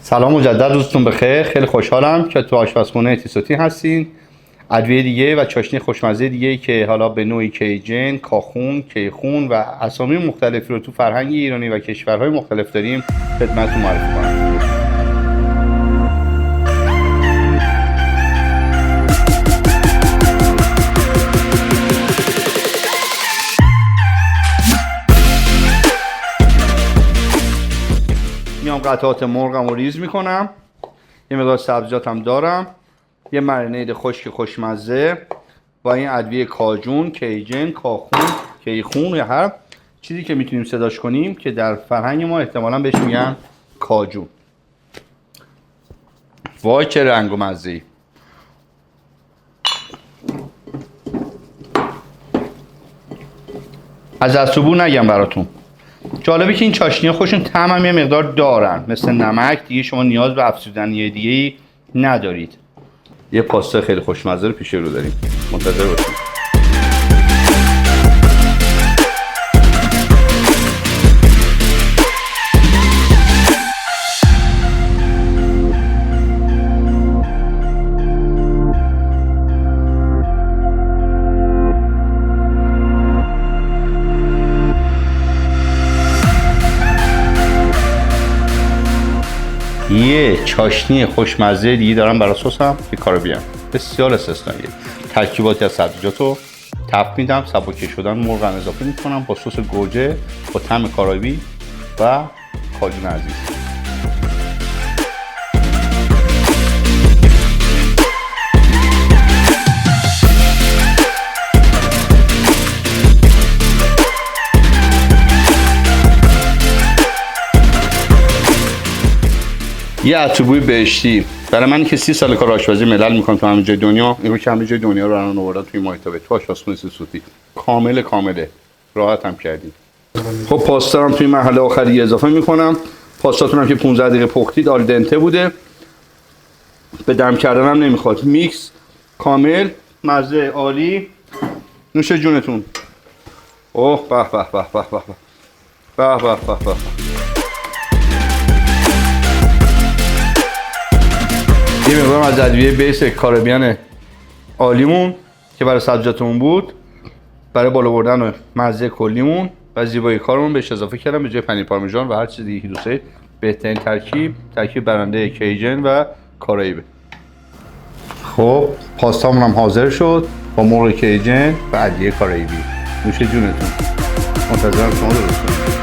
سلام مجدد، روزتون بخیر. خیلی خوشحالم که تو آشپزخونه اتیسوتی هستین. ادویه دیگه و چاشنی خوشمزه دیگه که حالا به نوعی کیجن، کاخون، کیخون و اسامی مختلفی رو تو فرهنگ ایرانی و کشورهای مختلف داریم خدمتتون معرفی کنم. میام قطعات مرغم رو ریز میکنم، یه مقدار سبزیجاتم دارم، یه مرینید خشک خوشمزه با این ادویه کاجون، کیجن، کاخون، کیخون یا هر چیزی که میتونیم صداش کنیم که در فرهنگ ما احتمالاً بهش میگن کاجون. وای چه رنگ و مزه‌ای. از عصبور نگم براتون. جالبه که این چاشنی‌ها خودشون طعم هم یه مقدار دارن، مثل نمک دیگه شما نیاز به افزودنی دیگه‌ای ندارید. یه پاستا خیلی خوشمزه رو پیش رو داریم، منتظر باشید. یه چاشنی خوشمزه دیگه دارم برای سسم که کاریبیان، بسیار استثنائیه. ترکیباتی از سبزیجات رو تپ میدم، سبکی شدن مرغم اضافه میکنم با سس گوجه با طعم کاریبی و کاجون عزیز. یه عطربوی بهشتی برای من که 30 سال کار آشپزی ملل میکنم تو همه جای دنیا، اینو که همه جای دنیا رو الان آوردن توی مایتابه تو آشپزخونه اتیسوتی. کامله راحت هم کردیم. خب پاستا هم توی مرحله آخری اضافه میکنم. پاستاتون هم که 15 دقیقه پختید آل دنته بوده، به دم کردن هم نمیخواد. میکس کامل، مزه عالی، نوش جونتون. اوه به به به به به به به به به. یه مقدار از ادویه بیس کاریبیان عالیمون که برای سبزیجاتمون بود، برای بالا بردن مزه کلیمون و زیبایی کارمون بهش اضافه کردم به جای پنیر پارمیژان و هر چیز دیگه که دوست دارید. بهترین ترکیب برنده کیجن و کارائیبه. خب پاستامون هم حاضر شد با مرغ کیجن و ادویه کارائیبی. نوش جونتون. منتظرم شما درست کنید.